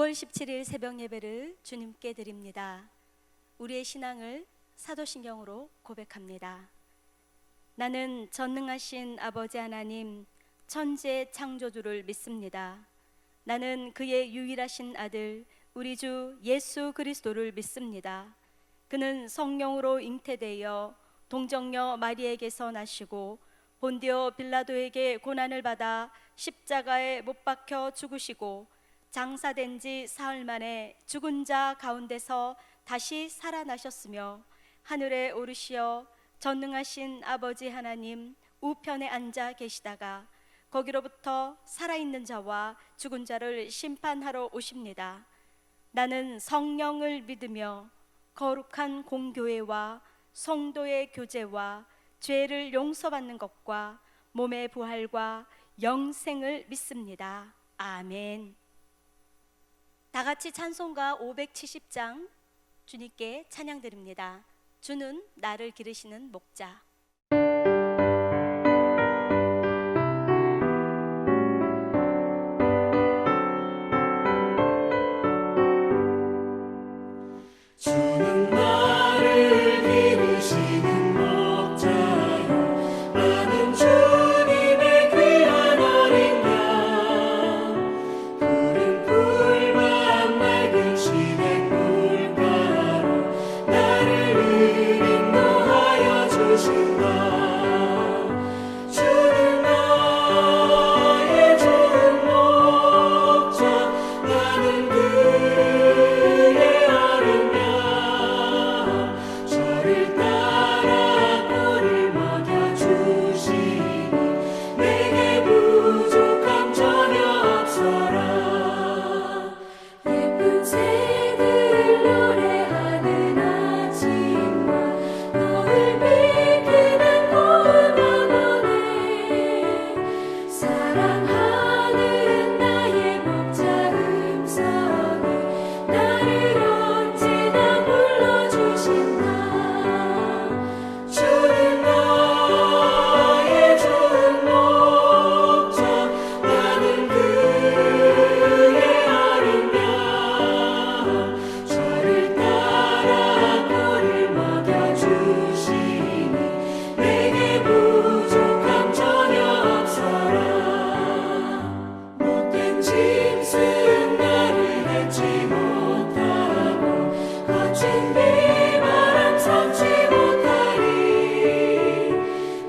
9월 17일 새벽 예배를 주님께 드립니다. 우리의 신앙을 사도신경으로 고백합니다. 나는 전능하신 아버지 하나님, 천지의 창조주를 믿습니다. 나는 그의 유일하신 아들 우리 주 예수 그리스도를 믿습니다. 그는 성령으로 잉태되어 동정녀 마리에게서 나시고 본디오 빌라도에게 고난을 받아 십자가에 못 박혀 죽으시고 장사된 지 사흘 만에 죽은 자 가운데서 다시 살아나셨으며 하늘에 오르시어 전능하신 아버지 하나님 우편에 앉아 계시다가 거기로부터 살아있는 자와 죽은 자를 심판하러 오십니다. 나는 성령을 믿으며 거룩한 공교회와 성도의 교제와 죄를 용서받는 것과 몸의 부활과 영생을 믿습니다. 아멘. 다 같이 찬송가 570장 주님께 찬양 드립니다. 주는 나를 기르시는 목자. 주는 나를 기르시는 목자요, 나는 주님의 귀한 어린 양. 푸른 풀밭 맑은 시냇 물가로 나를 인도하여 주신다. 주는 나의 좋은 목자, 나는 그의 어린 양. 저를 따라 꼴을 먹여주시니 내게 부족함 전혀 없어라. 예쁜 새들 노래하는 아침과 너를 비키는 고운 밤에 사랑하는 나의 목자 음성이 나를 언제나 불러주신다. 주는 나의 좋은 목자, 나는 그의 어린 양. 저를 따라 꼴을 먹여주시니 내게 부족함 전혀 없어라. 못된 짐승 나를 해치 못하고 거친 비바람 삼지 못하리.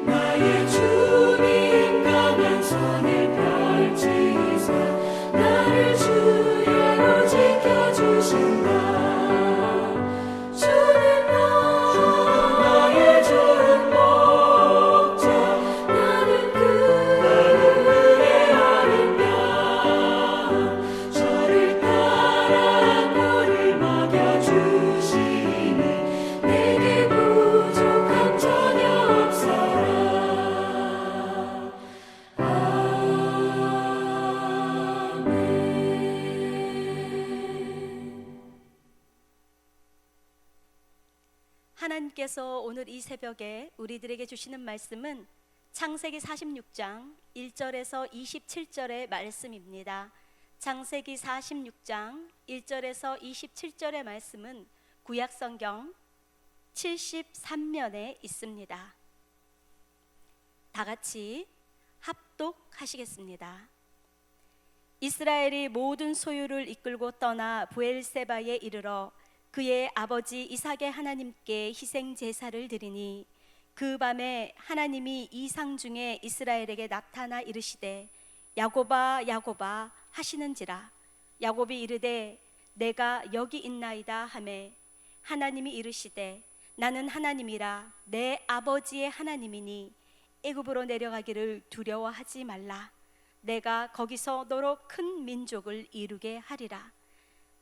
나의 주님 강한 손을 펼치사 나를 주야로 지켜주신다. 주는 나의 좋은 목자, 나는 그의 어린 양. 저를 따라 꼴을 먹여주시니 내게 부족함 전혀 없어라. 하나님께서 오늘 이 새벽에 우리들에게 주시는 말씀은 창세기 46장 1절에서 27절의 말씀입니다. 창세기 46장 1절에서 27절의 말씀은 구약성경 73면에 있습니다. 다 같이 합독하시겠습니다. 이스라엘이 모든 소유를 이끌고 떠나 브엘세바에 이르러 그의 아버지 이삭의 하나님께 희생 제사를 드리니 그 밤에 하나님이 이상 중에 이스라엘에게 나타나 이르시되 야곱아 야곱아 하시는지라. 야곱이 이르되 내가 여기 있나이다 하매 하나님이 이르시되 나는 하나님이라 내 아버지의 하나님이니 애굽으로 내려가기를 두려워하지 말라. 내가 거기서 너로 큰 민족을 이루게 하리라.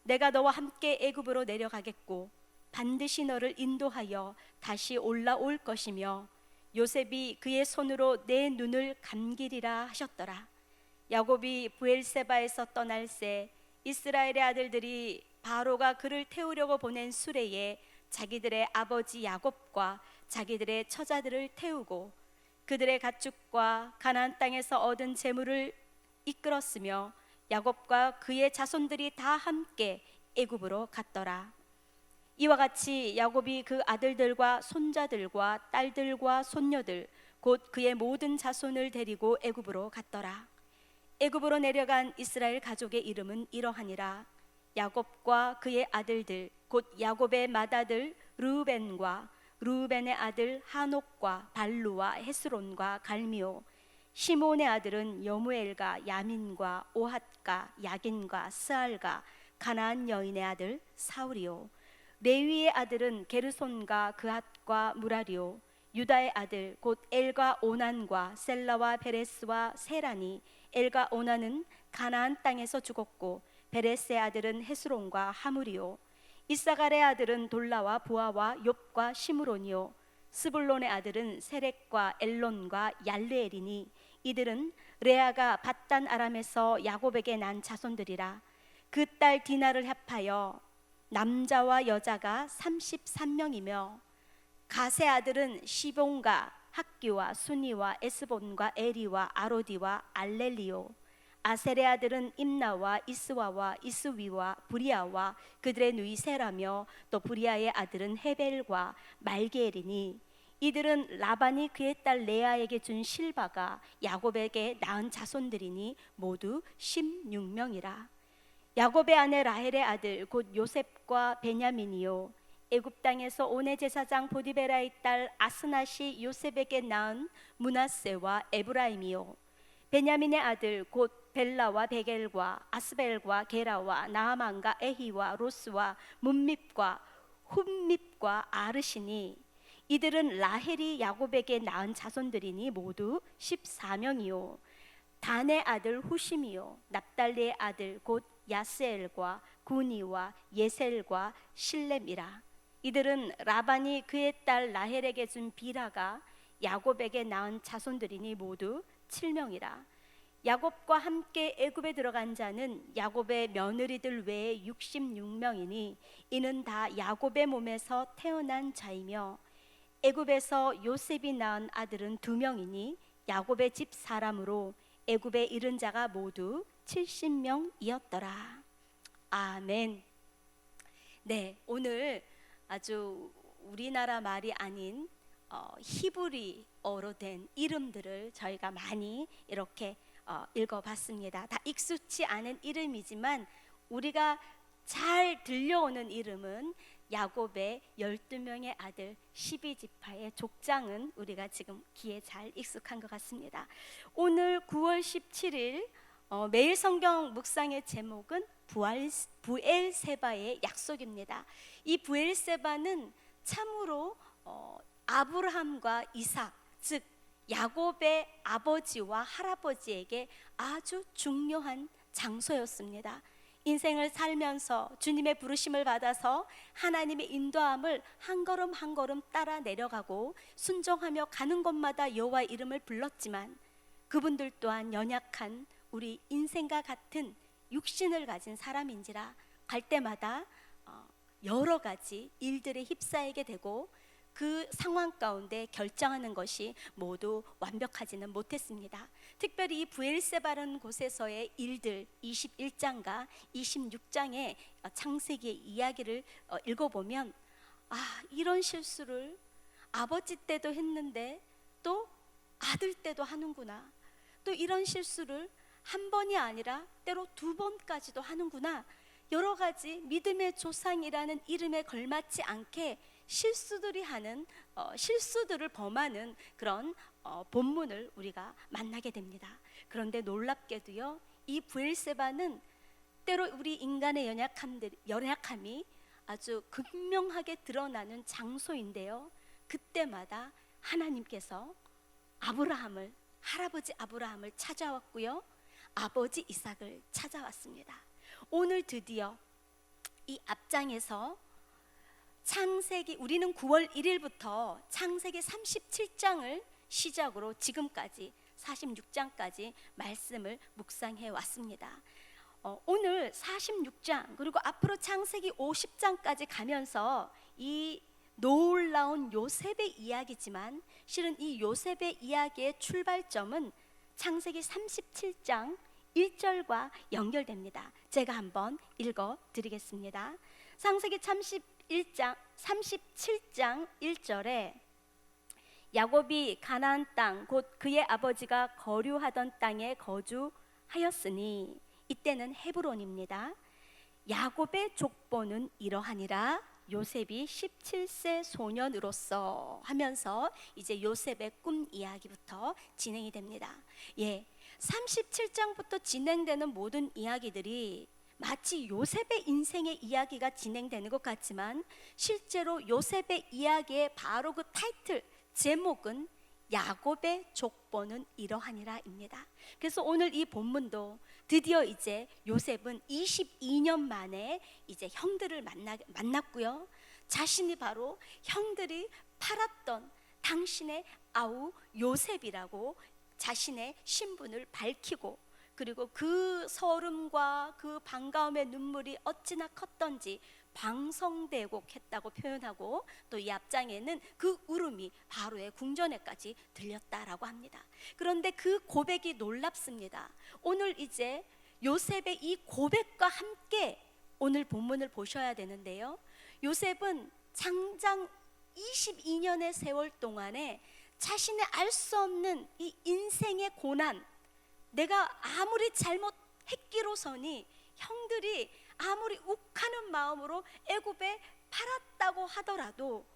내가 너와 함께 애굽으로 내려가겠고 반드시 너를 인도하여 다시 올라올 것이며 요셉이 그의 손으로 내 눈을 감기리라 하셨더라. 야곱이 브엘세바에서 떠날새 이스라엘의 아들들이 바로가 그를 태우려고 보낸 수레에 자기들의 아버지 야곱과 자기들의 처자들을 태우고 그들의 가축과 가나안 땅에서 얻은 재물을 이끌었으며 야곱과 그의 자손들이 다 함께 애굽으로 갔더라. 이와 같이 야곱이 그 아들들과 손자들과 딸들과 손녀들 곧 그의 모든 자손을 데리고 애굽으로 갔더라. 애굽으로 내려간 이스라엘 가족의 이름은 이러하니라. 야곱과 그의 아들들 곧 야곱의 맏아들 르우벤과 르우벤의 아들 하녹과 발루와 헤스론과 갈미오, 시몬의 아들은 여무엘과 야민과 오핫과 야긴과 스알과 가나안 여인의 아들 사울이요, 레위의 아들은 게르손과 그핫과 무라리오, 유다의 아들 곧 엘과 오난과 셀라와 베레스와 세라니, 엘과 오난은 가나안 땅에서 죽었고 베레스의 아들은 헤스론과 하물이요, 이사갈의 아들은 돌라와 부아와 욥과 시므론이요, 스불론의 아들은 세렉과 엘론과 얄레엘이니 이들은 레아가 밧단 아람에서 야곱에게 난 자손들이라. 그 딸 디나를 합하여 남자와 여자가 33명이며 가세 아들은 시본과 학기와 수니와 에스본과 에리와 아로디와 알렐리오, 아셀의 아들은 임나와 이스와와 이스위와 부리아와 그들의 누이 세라며 또 부리아의 아들은 헤벨과 말게엘이니 이들은 라반이 그의 딸 레아에게 준 실바가 야곱에게 낳은 자손들이니 모두 16명이라. 야곱의 아내 라헬의 아들 곧 요셉과 베냐민이요, 애굽 땅에서 오네 제사장 보디베라의 딸 아스낫이 요셉에게 낳은 므낫세와 에브라임이요, 베냐민의 아들 곧 벨라와 베겔과 아스벨과 게라와 나아만과 에히와 로스와 문밉과 훔밉과 아르시니 이들은 라헬이 야곱에게 낳은 자손들이니 모두 14명이요, 단의 아들 후심이요, 납달리의 아들 곧 야스엘과 구니와 예셀과 실렘이라. 이들은 라반이 그의 딸 라헬에게 준 비라가 야곱에게 낳은 자손들이니 모두 7명이라. 야곱과 함께 애굽에 들어간 자는 야곱의 며느리들 외에 66명이니 이는 다 야곱의 몸에서 태어난 자이며 애굽에서 요셉이 낳은 아들은 2명이니 야곱의 집 사람으로 애굽에 이른 자가 모두 70명이었더라. 아멘. 네, 오늘 아주 우리나라 말이 아닌 히브리어로 된 이름들을 저희가 많이 이렇게 읽어봤습니다. 다 익숙치 않은 이름이지만 우리가 잘 들려오는 이름은 야곱의 12명의 아들 12지파의 족장은 우리가 지금 귀에 잘 익숙한 것 같습니다. 오늘 9월 17일 매일 성경 묵상의 제목은 부엘세바의 약속입니다. 이 부엘세바는 참으로 아브라함과 이삭, 즉 야곱의 아버지와 할아버지에게 아주 중요한 장소였습니다. 인생을 살면서 주님의 부르심을 받아서 하나님의 인도함을 한 걸음 한 걸음 따라 내려가고 순종하며 가는 곳마다 여호와의 이름을 불렀지만 그분들 또한 연약한 우리 인생과 같은 육신을 가진 사람인지라 갈 때마다 여러 가지 일들에 휩싸이게 되고 그 상황 가운데 결정하는 것이 모두 완벽하지는 못했습니다. 특별히 이 부엘세바라는 곳에서의 일들 21장과 26장의 창세기의 이야기를 읽어보면 이런 실수를 아버지 때도 했는데 또 아들 때도 하는구나, 또 이런 실수를 한 번이 아니라 때로 2번까지도 하는구나, 여러 가지 믿음의 조상이라는 이름에 걸맞지 않게 실수들이 하는 실수들을 범하는 그런 본문을 우리가 만나게 됩니다. 그런데 놀랍게도요, 이 부엘세바는 때로 우리 인간의 연약함이 아주 극명하게 드러나는 장소인데요, 그때마다 하나님께서 할아버지 아브라함을 찾아왔고요, 아버지 이삭을 찾아왔습니다. 오늘 드디어 이 앞장에서 우리는 9월 1일부터 창세기 37장을 시작으로 지금까지 46장까지 말씀을 묵상해 왔습니다. 오늘 46장 그리고 앞으로 창세기 50장까지 가면서 이 놀라운 요셉의 이야기지만 실은 이 요셉의 이야기의 출발점은 창세기 37장 1절과 연결됩니다. 제가 한번 읽어 드리겠습니다. 창세기 37장 1절에 야곱이 가나안 땅 곧 그의 아버지가 거류하던 땅에 거주하였으니, 이때는 헤브론입니다. 야곱의 족보는 이러하니라. 요셉이 17세 소년으로서 하면서 이제 요셉의 꿈 이야기부터 진행이 됩니다. 37장부터 진행되는 모든 이야기들이 마치 요셉의 인생의 이야기가 진행되는 것 같지만, 실제로 요셉의 이야기의 바로 그 타이틀, 제목은 야곱의 족보는 이러하니라입니다. 그래서 오늘 이 본문도 드디어 이제 요셉은 22년 만에 이제 형들을 만났고요. 자신이 바로 형들이 팔았던 당신의 아우 요셉이라고 자신의 신분을 밝히고, 그리고 그 서름과 그 반가움의 눈물이 어찌나 컸던지 방성대곡했다고 표현하고, 또 이 앞장에는 그 울음이 바로의 궁전에까지 들렸다라고 합니다. 그런데 그 고백이 놀랍습니다. 오늘 이제 요셉의 이 고백과 함께 오늘 본문을 보셔야 되는데요, 요셉은 장장 22년의 세월 동안에 자신의 알 수 없는 이 인생의 고난, 내가 아무리 잘못했기로서니 형들이 아무리 욱하는 마음으로 애굽에 팔았다고 하더라도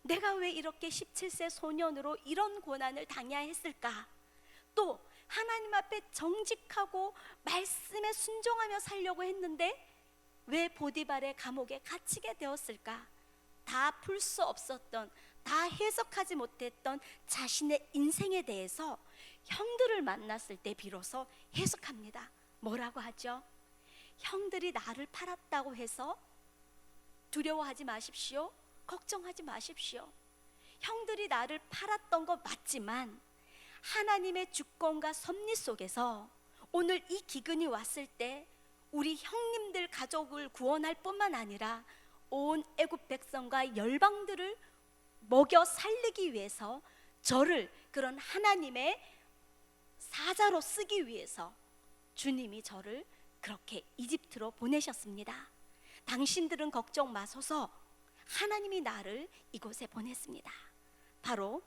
내가 왜 이렇게 17세 소년으로 이런 고난을 당해야 했을까? 또 하나님 앞에 정직하고 말씀에 순종하며 살려고 했는데 왜 보디발의 감옥에 갇히게 되었을까? 다 풀 수 없었던, 다 해석하지 못했던 자신의 인생에 대해서 형들을 만났을 때 비로소 해석합니다. 뭐라고 하죠? 형들이 나를 팔았다고 해서 두려워하지 마십시오. 걱정하지 마십시오. 형들이 나를 팔았던 거 맞지만 하나님의 주권과 섭리 속에서 오늘 이 기근이 왔을 때 우리 형님들 가족을 구원할 뿐만 아니라 온 애굽 백성과 열방들을 먹여 살리기 위해서 저를 그런 하나님의 사자로 쓰기 위해서 주님이 저를 그렇게 이집트로 보내셨습니다. 당신들은 걱정 마소서, 하나님이 나를 이곳에 보냈습니다. 바로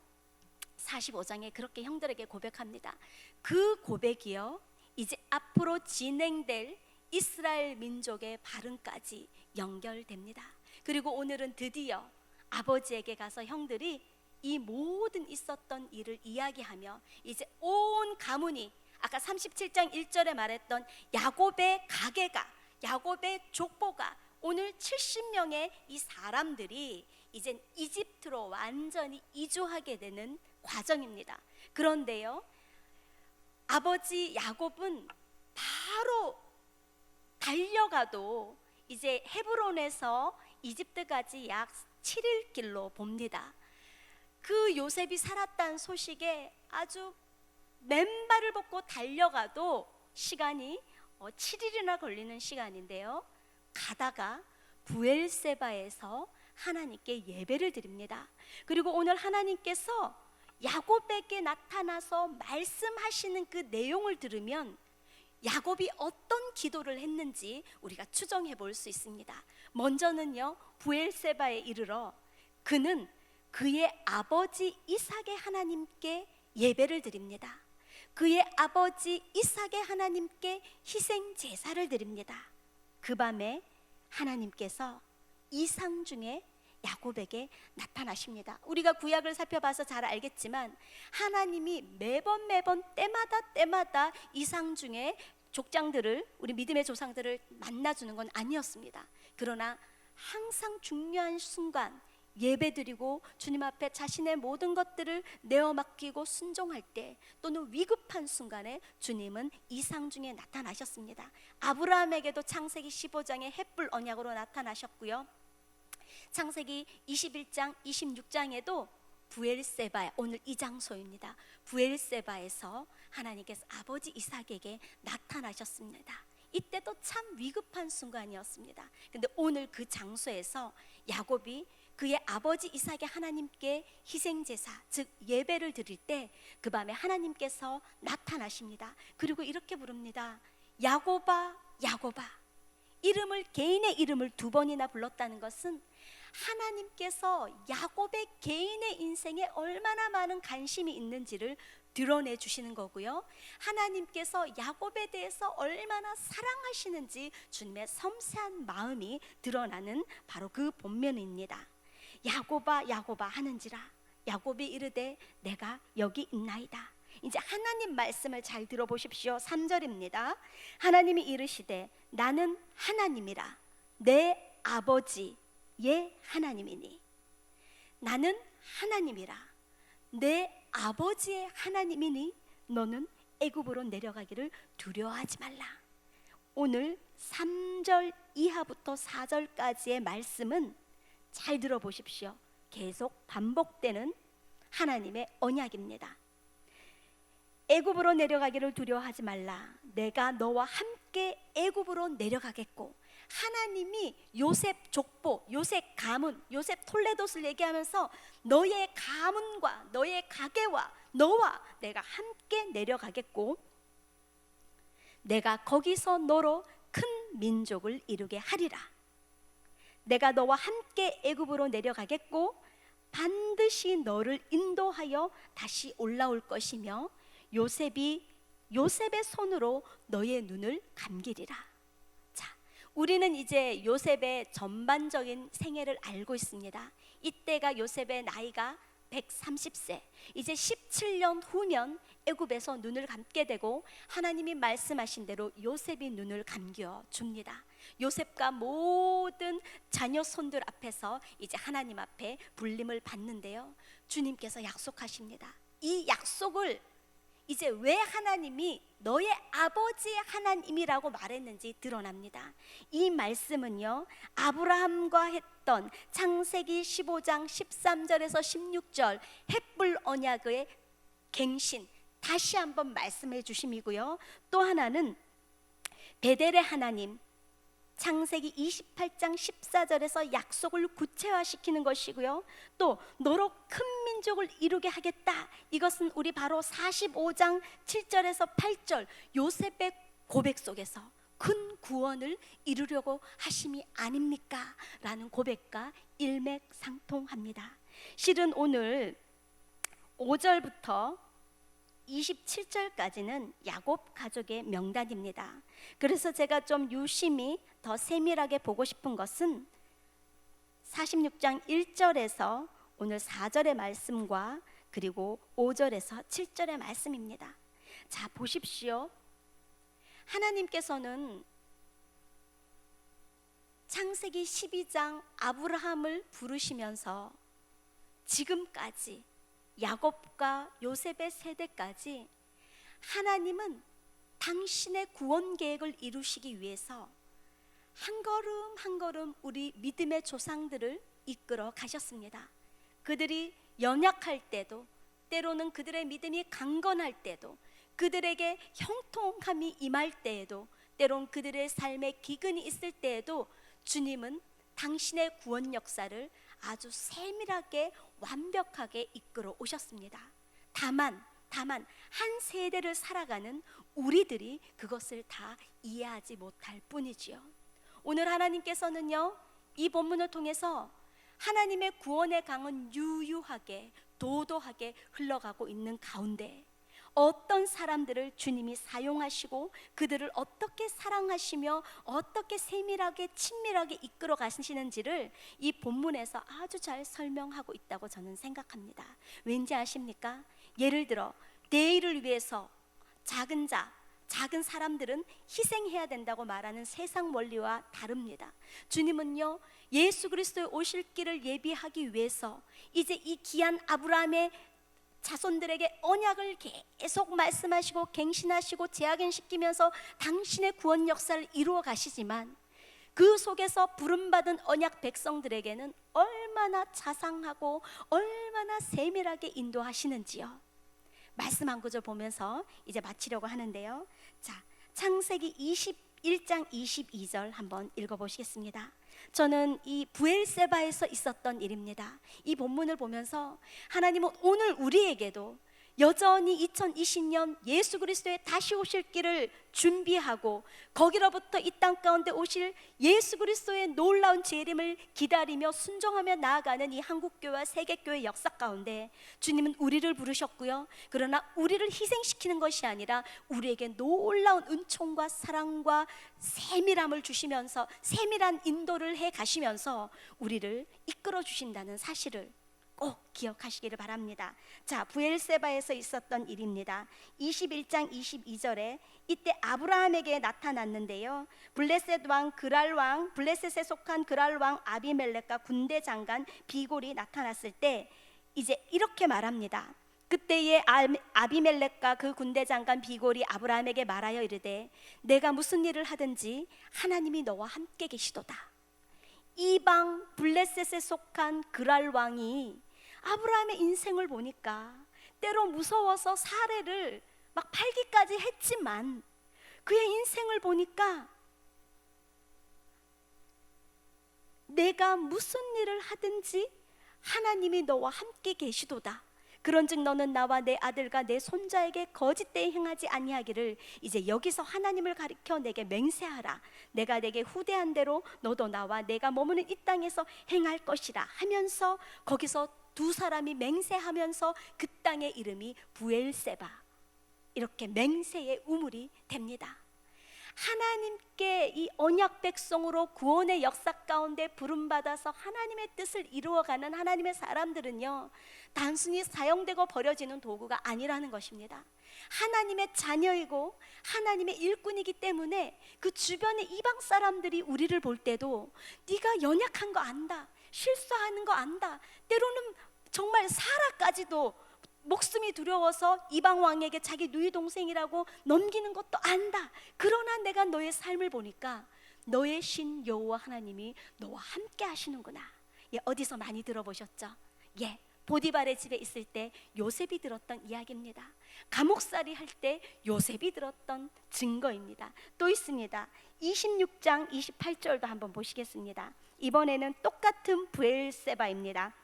45장에 그렇게 형들에게 고백합니다. 그 고백이요, 이제 앞으로 진행될 이스라엘 민족의 발음까지 연결됩니다. 그리고 오늘은 드디어 아버지에게 가서 형들이 이 모든 있었던 일을 이야기하며 이제 온 가문이 아까 37장 1절에 말했던 야곱의 가계가, 야곱의 족보가, 오늘 70명의 이 사람들이 이젠 이집트로 완전히 이주하게 되는 과정입니다. 그런데요, 아버지 야곱은 바로 달려가도 이제 헤브론에서 이집트까지 약 7일 길로 봅니다. 그 요셉이 살았다는 소식에 아주 맨발을 벗고 달려가도 시간이 7일이나 걸리는 시간인데요, 가다가 부엘세바에서 하나님께 예배를 드립니다. 그리고 오늘 하나님께서 야곱에게 나타나서 말씀하시는 그 내용을 들으면 야곱이 어떤 기도를 했는지 우리가 추정해 볼 수 있습니다. 먼저는요, 부엘세바에 이르러 그는 그의 아버지 이삭의 하나님께 예배를 드립니다. 그의 아버지 이삭의 하나님께 희생 제사를 드립니다. 그 밤에 하나님께서 이상 중에 야곱에게 나타나십니다. 우리가 구약을 살펴봐서 잘 알겠지만 하나님이 매번 때마다 이상 중에 족장들을, 우리 믿음의 조상들을 만나주는 건 아니었습니다. 그러나 항상 중요한 순간, 예배드리고 주님 앞에 자신의 모든 것들을 내어 맡기고 순종할 때, 또는 위급한 순간에 주님은 이상 중에 나타나셨습니다. 아브라함에게도 창세기 15장의 햇불 언약으로 나타나셨고요, 창세기 21장 26장에도 부엘세바, 오늘 이 장소입니다. 부엘세바에서 하나님께서 아버지 이삭에게 나타나셨습니다. 이때도 참 위급한 순간이었습니다. 근데 오늘 그 장소에서 야곱이 그의 아버지 이삭의 하나님께 희생제사, 즉 예배를 드릴 때 그 밤에 하나님께서 나타나십니다. 그리고 이렇게 부릅니다. 야고바 야고바, 이름을, 개인의 이름을 두 번이나 불렀다는 것은 하나님께서 야곱의 개인의 인생에 얼마나 많은 관심이 있는지를 드러내 주시는 거고요, 하나님께서 야곱에 대해서 얼마나 사랑하시는지 주님의 섬세한 마음이 드러나는 바로 그 본면입니다. 야곱아 야곱아 하는지라 야곱이 이르되 내가 여기 있나이다. 이제 하나님 말씀을 잘 들어보십시오. 3절입니다. 하나님이 이르시되 나는 하나님이라 내 아버지의 하나님이니. 나는 하나님이라 내 아버지의 하나님이니 너는 애굽으로 내려가기를 두려워하지 말라. 오늘 3절 이하부터 4절까지의 말씀은 잘 들어보십시오. 계속 반복되는 하나님의 언약입니다. 애굽으로 내려가기를 두려워하지 말라. 내가 너와 함께 애굽으로 내려가겠고. 하나님이 요셉 족보, 요셉 가문, 요셉 톨레도스를 얘기하면서 너의 가문과 너의 가게와 너와 내가 함께 내려가겠고 내가 거기서 너로 큰 민족을 이루게 하리라. 내가 너와 함께 애굽으로 내려가겠고 반드시 너를 인도하여 다시 올라올 것이며 요셉의 손으로 너의 눈을 감기리라. 자, 우리는 이제 요셉의 전반적인 생애를 알고 있습니다. 이때가 요셉의 나이가 130세, 이제 17년 후면 애굽에서 눈을 감게 되고 하나님이 말씀하신 대로 요셉이 눈을 감겨 줍니다. 요셉과 모든 자녀 손들 앞에서 이제 하나님 앞에 불림을 받는데요, 주님께서 약속하십니다. 이 약속을 이제 왜 하나님이 너의 아버지의 하나님이라고 말했는지 드러납니다. 이 말씀은요, 아브라함과 했던 창세기 15장 13절에서 16절 헷불 언약의 갱신 다시 한번 말씀해 주심이고요, 또 하나는 베델의 하나님 창세기 28장 14절에서 약속을 구체화시키는 것이고요, 또 너로 큰 민족을 이루게 하겠다, 이것은 우리 바로 45장 7절에서 8절 요셉의 고백 속에서 큰 구원을 이루려고 하심이 아닙니까? 라는 고백과 일맥상통합니다. 실은 오늘 5절부터 27절까지는 야곱 가족의 명단입니다. 그래서 제가 좀 유심히 더 세밀하게 보고 싶은 것은 46장 1절에서 오늘 4절의 말씀과 그리고 5절에서 7절의 말씀입니다. 자, 보십시오. 하나님께서는 창세기 12장 아브라함을 부르시면서 지금까지 야곱과 요셉의 세대까지 하나님은 당신의 구원 계획을 이루시기 위해서 한 걸음 한 걸음 우리 믿음의 조상들을 이끌어 가셨습니다. 그들이 연약할 때도, 때로는 그들의 믿음이 강건할 때도, 그들에게 형통함이 임할 때에도, 때론 그들의 삶에 기근이 있을 때에도 주님은 당신의 구원 역사를 아주 세밀하게 완벽하게 이끌어 오셨습니다. 다만 한 세대를 살아가는 우리들이 그것을 다 이해하지 못할 뿐이지요. 오늘 하나님께서는요, 이 본문을 통해서 하나님의 구원의 강은 유유하게 도도하게 흘러가고 있는 가운데 어떤 사람들을 주님이 사용하시고 그들을 어떻게 사랑하시며 어떻게 세밀하게 친밀하게 이끌어 가시는지를 이 본문에서 아주 잘 설명하고 있다고 저는 생각합니다. 왠지 아십니까? 예를 들어 대의를 위해서 작은 사람들은 희생해야 된다고 말하는 세상 원리와 다릅니다. 주님은요, 예수 그리스도의 오실 길을 예비하기 위해서 이제 이 귀한 아브라함의 자손들에게 언약을 계속 말씀하시고 갱신하시고 재확인시키면서 당신의 구원 역사를 이루어 가시지만 그 속에서 부름받은 언약 백성들에게는 얼마나 자상하고 얼마나 세밀하게 인도하시는지요. 말씀 한 구절 보면서 이제 마치려고 하는데요. 자, 창세기 21장 22절 한번 읽어보시겠습니다. 저는 이 부엘세바에서 있었던 일입니다. 이 본문을 보면서 하나님은 오늘 우리에게도 여전히 2020년 예수 그리스도의 다시 오실 길을 준비하고 거기로부터 이 땅 가운데 오실 예수 그리스도의 놀라운 재림을 기다리며 순종하며 나아가는 이 한국교회와 세계교회 역사 가운데 주님은 우리를 부르셨고요, 그러나 우리를 희생시키는 것이 아니라 우리에게 놀라운 은총과 사랑과 세밀함을 주시면서 세밀한 인도를 해 가시면서 우리를 이끌어 주신다는 사실을 꼭 기억하시기를 바랍니다. 자, 브엘세바에서 있었던 일입니다. 21장 22절에 이때 아브라함에게 나타났는데요, 블레셋 왕 그랄 왕, 블레셋에 속한 그랄 왕 아비멜렉과 군대 장관 비골이 나타났을 때 이제 이렇게 말합니다. 그때에 아비멜렉과 그 군대 장관 비골이 아브라함에게 말하여 이르되 내가 무슨 일을 하든지 하나님이 너와 함께 계시도다. 이방 블레셋에 속한 그랄 왕이 아브라함의 인생을 보니까 때로 무서워서 사례를 막 팔기까지 했지만 그의 인생을 보니까 내가 무슨 일을 하든지 하나님이 너와 함께 계시도다. 그런즉 너는 나와 내 아들과 내 손자에게 거짓되이 행하지 아니하기를 이제 여기서 하나님을 가리켜 내게 맹세하라. 내가 내게 후대한 대로 너도 나와 내가 머무는 이 땅에서 행할 것이라 하면서 거기서 두 사람이 맹세하면서 그 땅의 이름이 부엘세바, 이렇게 맹세의 우물이 됩니다. 하나님께 이 언약 백성으로 구원의 역사 가운데 부름받아서 하나님의 뜻을 이루어가는 하나님의 사람들은요, 단순히 사용되고 버려지는 도구가 아니라는 것입니다. 하나님의 자녀이고 하나님의 일꾼이기 때문에 그 주변의 이방 사람들이 우리를 볼 때도 네가 연약한 거 안다, 실수하는 거 안다, 때로는 정말 사라까지도 목숨이 두려워서 이방 왕에게 자기 누이 동생이라고 넘기는 것도 안다. 그러나 내가 너의 삶을 보니까 너의 신 여호와 하나님이 너와 함께 하시는구나. 예, 어디서 많이 들어보셨죠? 예, 보디발의 집에 있을 때 요셉이 들었던 이야기입니다. 감옥살이 할 때 요셉이 들었던 증거입니다. 또 있습니다. 26장 28절도 한번 보시겠습니다. 이번에는 똑같은 브엘세바입니다.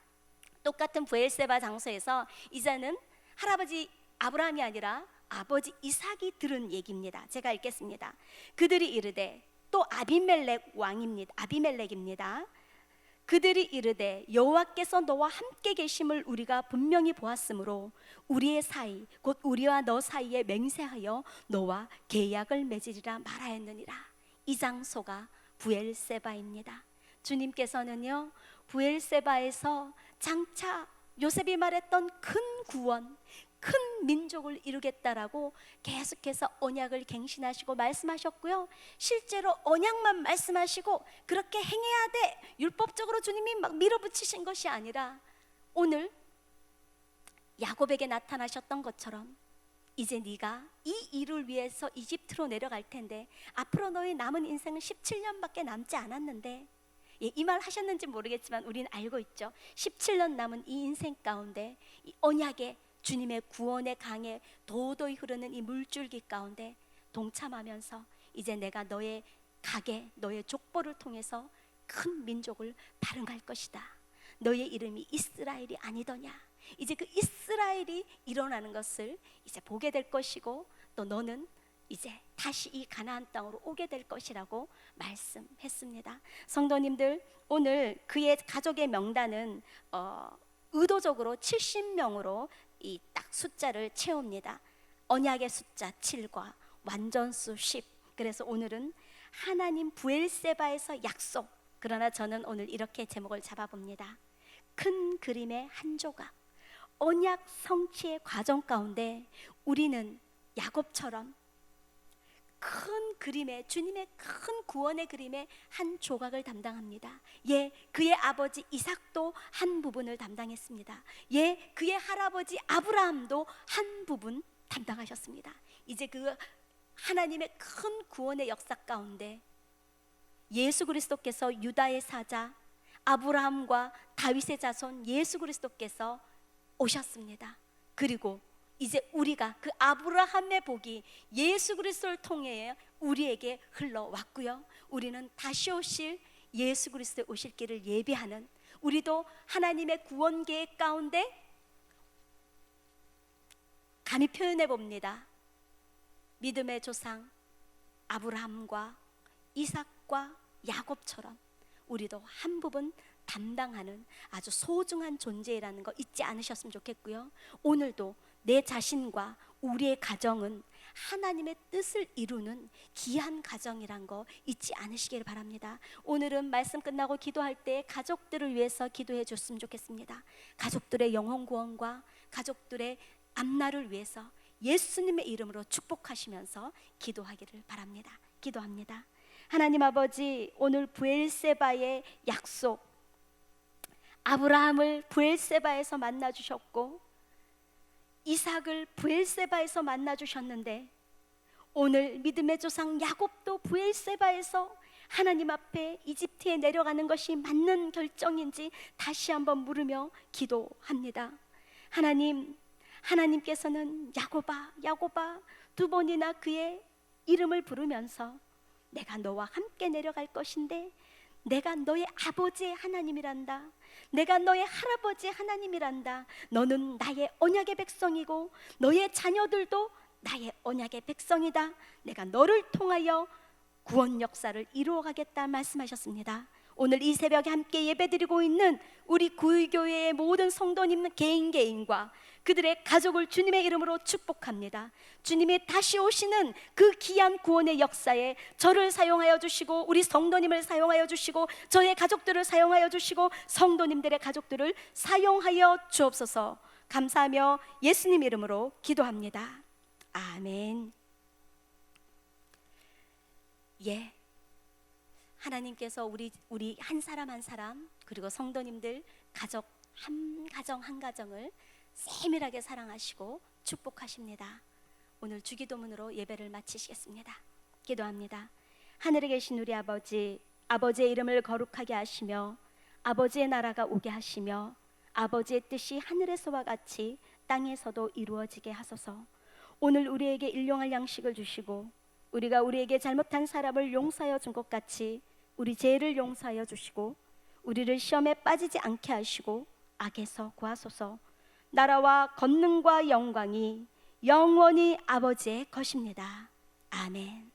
똑같은 브엘세바 장소에서 이제는 할아버지 아브라함이 아니라 아버지 이삭이 들은 얘기입니다. 제가 읽겠습니다. 그들이 이르되, 또 아비멜렉입니다. 그들이 이르되 여호와께서 너와 함께 계심을 우리가 분명히 보았으므로 우리의 사이 곧 우리와 너 사이에 맹세하여 너와 계약을 맺으리라 말하였느니라. 이 장소가 브엘세바입니다. 주님께서는요, 브엘세바에서 장차 요셉이 말했던 큰 구원, 큰 민족을 이루겠다라고 계속해서 언약을 갱신하시고 말씀하셨고요, 실제로 언약만 말씀하시고 그렇게 행해야 돼, 율법적으로 주님이 막 밀어붙이신 것이 아니라 오늘 야곱에게 나타나셨던 것처럼 이제 네가 이 일을 위해서 이집트로 내려갈 텐데 앞으로 너의 남은 인생은 17년밖에 남지 않았는데, 예, 이 말 하셨는지 모르겠지만 우리는 알고 있죠. 17년 남은 이 인생 가운데 이 언약의 주님의 구원의 강에 도도히 흐르는 이 물줄기 가운데 동참하면서 이제 내가 너의 가게, 너의 족보를 통해서 큰 민족을 발흥할 것이다. 너의 이름이 이스라엘이 아니더냐. 이제 그 이스라엘이 일어나는 것을 이제 보게 될 것이고, 또 너는 이제 다시 이 가나안 땅으로 오게 될 것이라고 말씀했습니다. 성도님들, 오늘 그의 가족의 명단은 의도적으로 70명으로 이 딱 숫자를 채웁니다. 언약의 숫자 7과 완전수 10. 그래서 오늘은 하나님 브엘세바에서 약속. 그러나 저는 오늘 이렇게 제목을 잡아봅니다. 큰 그림의 한 조각. 언약 성취의 과정 가운데 우리는 야곱처럼 큰 그림의, 주님의 큰 구원의 그림의 한 조각을 담당합니다. 예, 그의 아버지 이삭도 한 부분을 담당했습니다. 예, 그의 할아버지 아브라함도 한 부분 담당하셨습니다. 이제 그 하나님의 큰 구원의 역사 가운데 예수 그리스도께서 유다의 사자 아브라함과 다윗의 자손 예수 그리스도께서 오셨습니다. 그리고 이제 우리가 그 아브라함의 복이 예수 그리스도를 통해 우리에게 흘러왔고요, 우리는 다시 오실 예수 그리스도의 오실 길을 예비하는, 우리도 하나님의 구원 계획 가운데 감히 표현해 봅니다. 믿음의 조상 아브라함과 이삭과 야곱처럼 우리도 한 부분 담당하는 아주 소중한 존재라는 거 잊지 않으셨으면 좋겠고요. 오늘도 내 자신과 우리의 가정은 하나님의 뜻을 이루는 귀한 가정이란 거 잊지 않으시길 바랍니다. 오늘은 말씀 끝나고 기도할 때 가족들을 위해서 기도해 줬으면 좋겠습니다. 가족들의 영혼 구원과 가족들의 앞날을 위해서 예수님의 이름으로 축복하시면서 기도하기를 바랍니다. 기도합니다. 하나님 아버지, 오늘 브엘세바의 약속, 아브라함을 브엘세바에서 만나 주셨고 이삭을 브엘세바에서 만나 주셨는데 오늘 믿음의 조상 야곱도 브엘세바에서 하나님 앞에 이집트에 내려가는 것이 맞는 결정인지 다시 한번 물으며 기도합니다. 하나님께서는 야곱아 야곱아 두 번이나 그의 이름을 부르면서 내가 너와 함께 내려갈 것인데 내가 너의 아버지의 하나님이란다. 내가 너의 할아버지의 하나님이란다. 너는 나의 언약의 백성이고 너의 자녀들도 나의 언약의 백성이다. 내가 너를 통하여 구원 역사를 이루어가겠다 말씀하셨습니다. 오늘 이 새벽에 함께 예배드리고 있는 우리 구의교회의 모든 성도님 개인과 그들의 가족을 주님의 이름으로 축복합니다. 주님이 다시 오시는 그 귀한 구원의 역사에 저를 사용하여 주시고 우리 성도님을 사용하여 주시고 저의 가족들을 사용하여 주시고 성도님들의 가족들을 사용하여 주옵소서. 감사하며 예수님 이름으로 기도합니다. 아멘. 예, 하나님께서 우리 한 사람 한 사람 그리고 성도님들 가족 한 가정을 세밀하게 사랑하시고 축복하십니다. 오늘 주기도문으로 예배를 마치시겠습니다. 기도합니다. 하늘에 계신 우리 아버지, 아버지의 이름을 거룩하게 하시며 아버지의 나라가 오게 하시며 아버지의 뜻이 하늘에서와 같이 땅에서도 이루어지게 하소서. 오늘 우리에게 일용할 양식을 주시고 우리가 우리에게 잘못한 사람을 용서하여 준 것 같이 우리 죄를 용서하여 주시고 우리를 시험에 빠지지 않게 하시고 악에서 구하소서. 나라와 권능과 영광이 영원히 아버지의 것입니다. 아멘.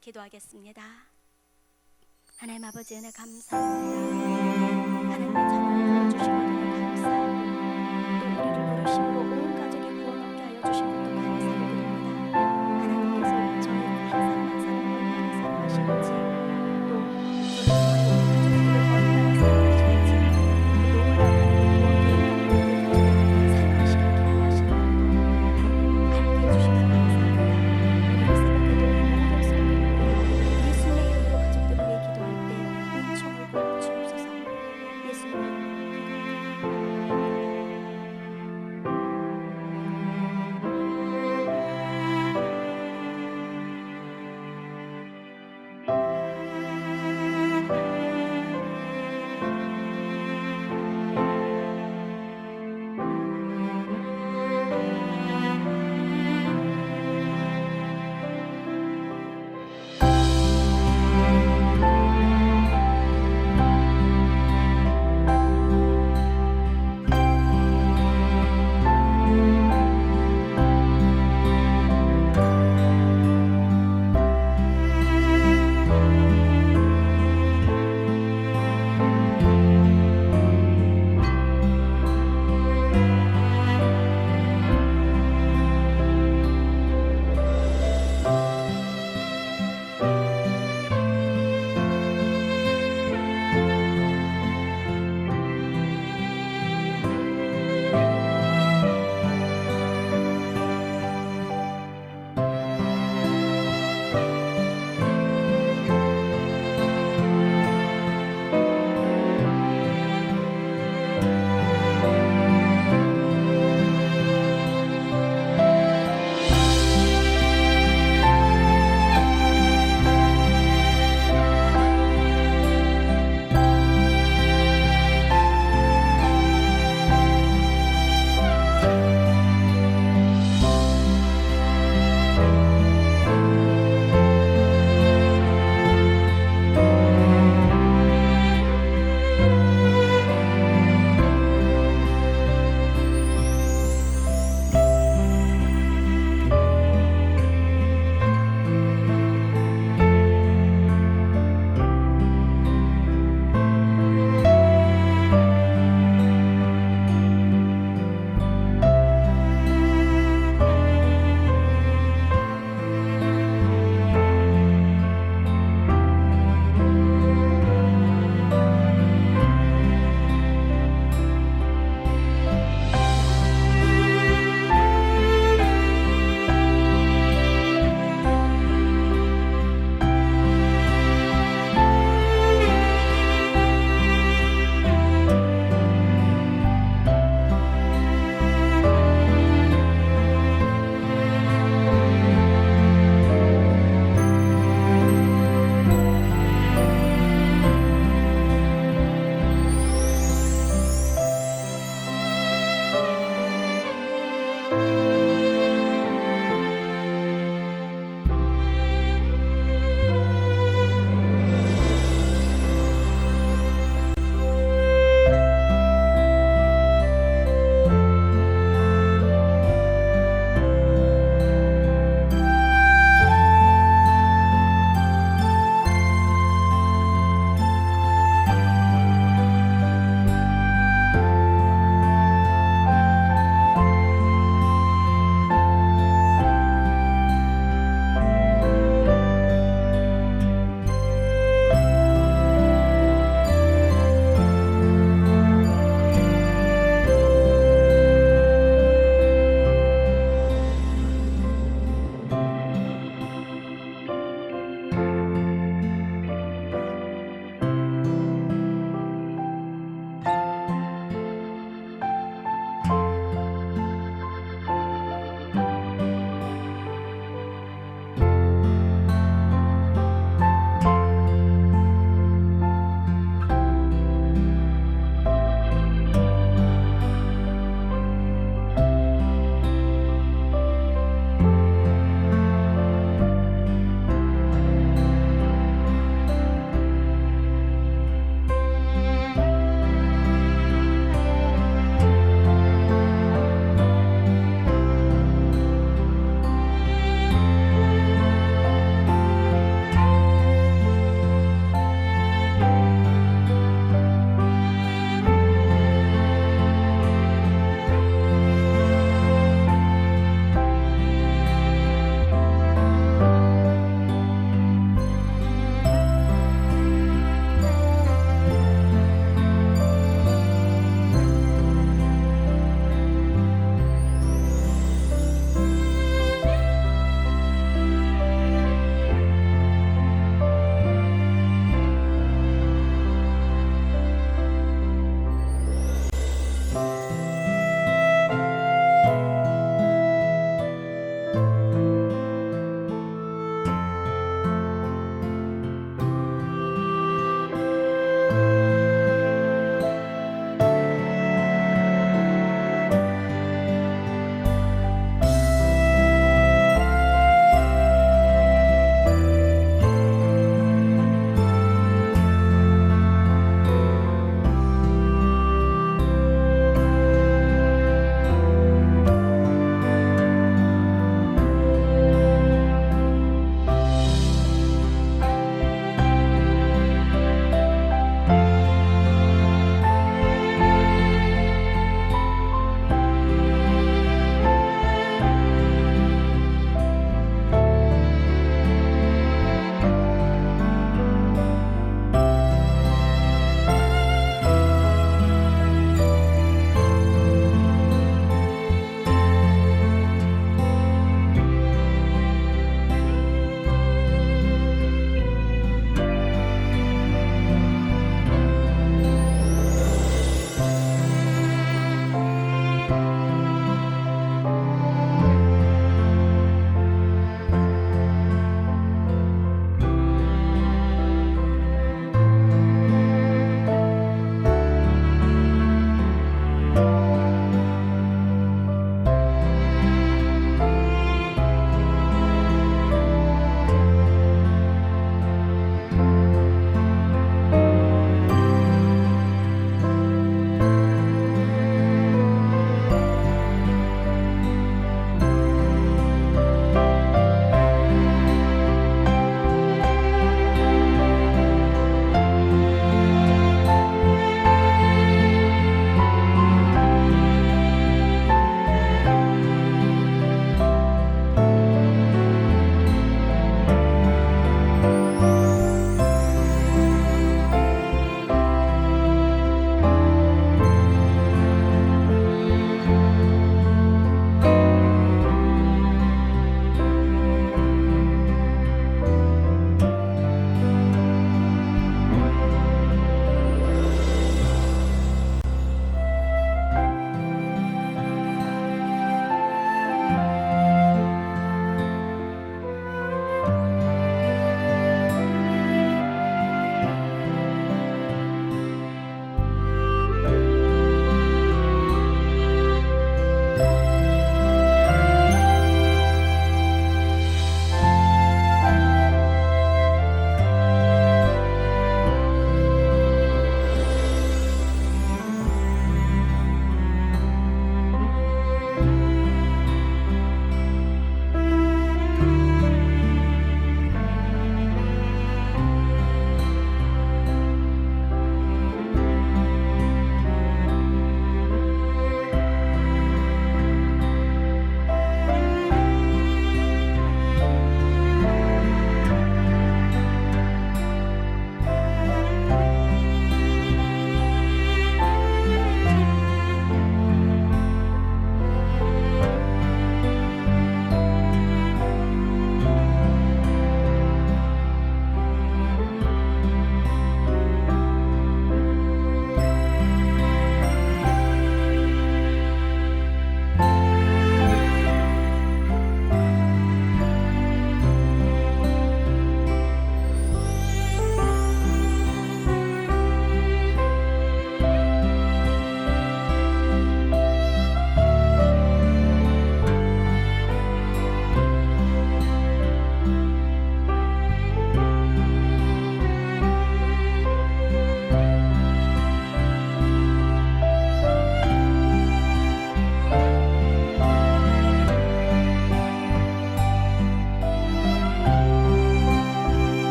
기도하겠습니다. 하나님 아버지 은혜 감사합니다. 하나님의 자녀를 불러주시고